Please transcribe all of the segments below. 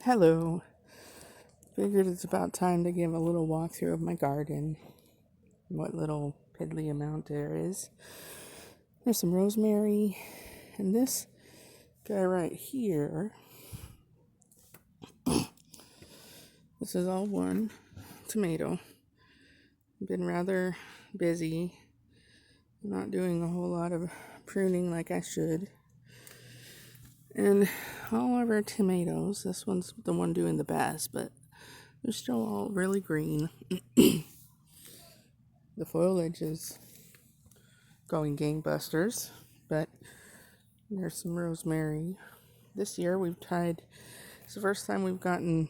Hello. Figured it's about time to give a little walkthrough of my garden. What little piddly amount there is. There's some rosemary. And this guy right here. This is all one tomato. Been rather busy. Not doing a whole lot of pruning like I should. And all of our tomatoes, this one's the one doing the best, but they're still all really green. The foliage is going gangbusters, but there's some rosemary. This year we've tried, it's the first time we've gotten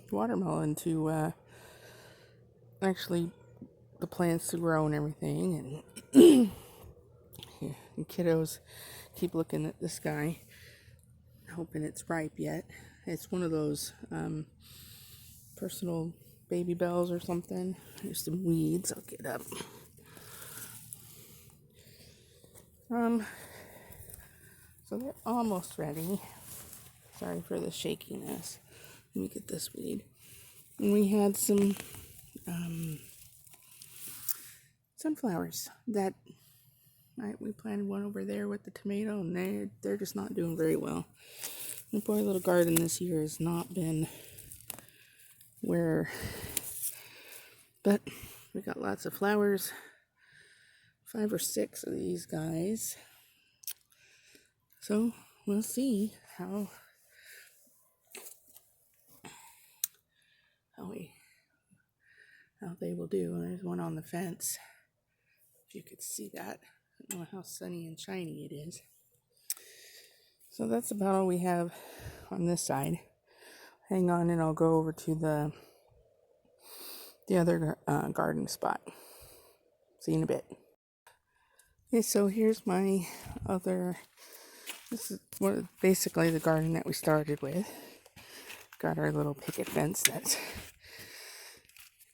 watermelon to actually the plants to grow and everything. And, and kiddos keep looking at this guy, hoping it's ripe yet. It's one of those personal baby bells or something. There's some weeds. I'll get up. So they're almost ready. Sorry for the shakiness. Let me get this weed. And we had some sunflowers that we planted one over there with the tomato, and they're just not doing very well. The poor little garden this year has not been but we got lots of flowers. 5 or 6 of these guys. So we'll see how they will do. There's one on the fence. If you could see that. I don't know how sunny and shiny it is. So that's about all we have on this side. Hang on and I'll go over to the other garden spot. See you in a bit. Okay, so here's my other, this is basically the garden that we started with. Got our little picket fence that's,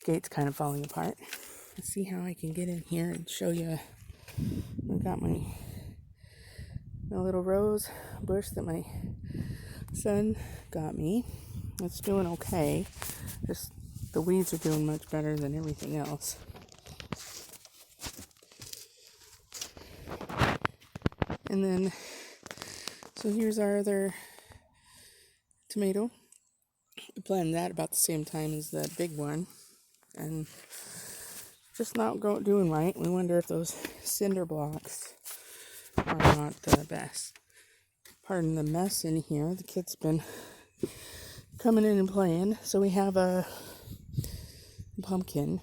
gate's kind of falling apart. Let's see how I can get in here and show you. I got my little rose bush that my son got me. It's doing okay. Just the weeds are doing much better than everything else. And then, so here's our other tomato. We planted that about the same time as the big one. And just not doing right. We wonder if those cinder blocks are not the best. Pardon the mess in here. The kids been coming in and playing. So we have a pumpkin.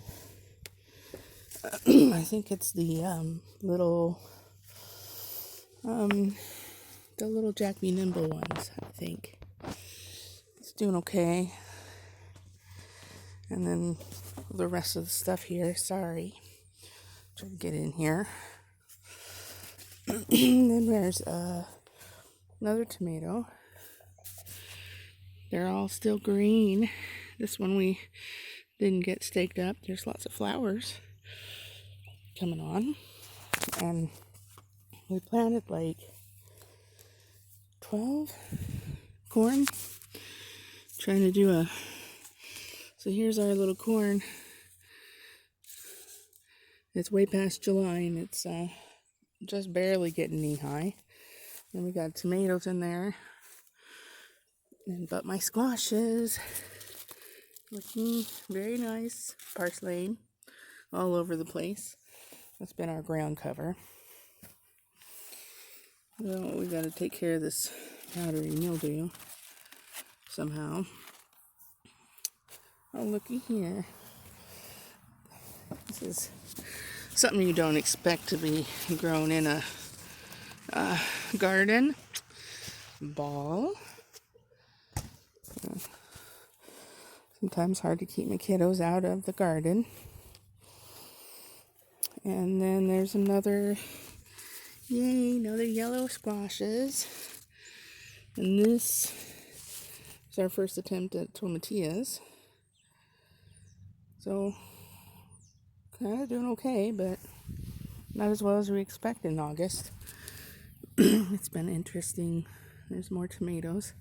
I think it's the little Jack Be Nimble ones, I think. It's doing okay. And then the rest of the stuff here, sorry. Try to get in here. And then there's another tomato. They're all still green. This one we didn't get staked up. There's lots of flowers coming on. And we planted like 12 corn. Trying to do so here's our little corn. It's way past July and it's just barely getting knee high. And we got tomatoes in there. But my squashes looking very nice. Parsley all over the place. That's been our ground cover. Well, we got to take care of this powdery mildew somehow. Oh, looky here. This is something you don't expect to be grown in a garden. Ball. Sometimes hard to keep my kiddos out of the garden. And then there's another yellow squashes. And this is our first attempt at tomatillas. So, kind of doing okay, but not as well as we expect in August. It's been interesting There's more tomatoes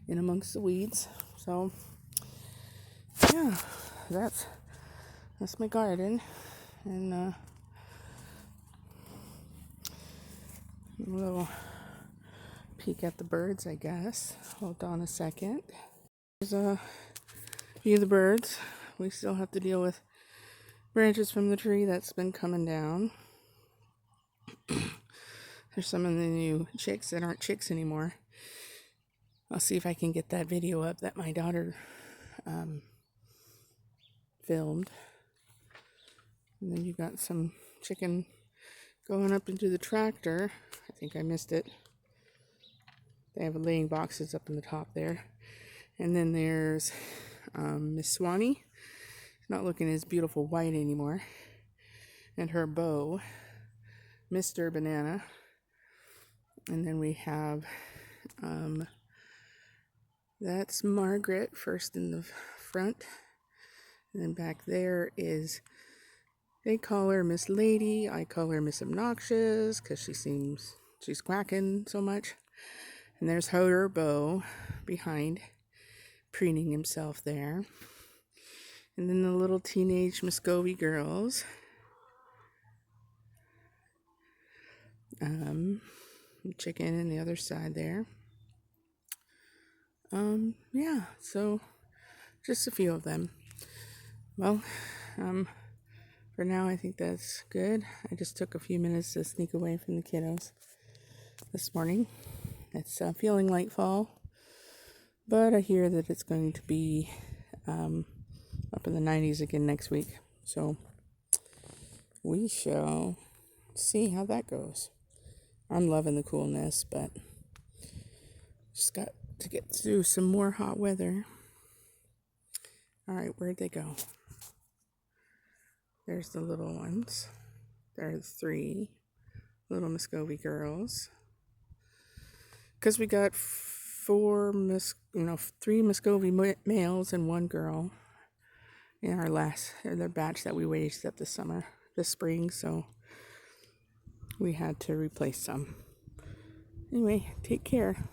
in amongst the weeds. So, yeah, that's my garden. And a little peek at the birds, I guess. Hold on a second. There's a few of the birds. We still have to deal with branches from the tree that's been coming down. There's some of the new chicks that aren't chicks anymore. I'll see if I can get that video up that my daughter filmed. And then you got some chicken going up into the tractor. I think I missed it. They have laying boxes up in the top there. And then there's Miss Swanee. Not looking as beautiful white anymore. And her beau, Mr. Banana. And then we have, that's Margaret first in the front. And then back there is, they call her Miss Lady. I call her Miss Obnoxious because she's quacking so much. And there's her beau behind, preening himself there. And then the little teenage Muscovy girls. Chicken on the other side there. Yeah, so just a few of them. Well, for now I think that's good. I just took a few minutes to sneak away from the kiddos this morning. It's feeling like fall, but I hear that it's going to be up in the 90s again next week. So we shall see how that goes. I'm loving the coolness, but just got to get through some more hot weather. All right, where'd they go? There's the little ones. There's 3 little Muscovy girls. Because we got 3 Muscovy males and 1 girl in their batch that we raised up this spring, so we had to replace some. Anyway, take care.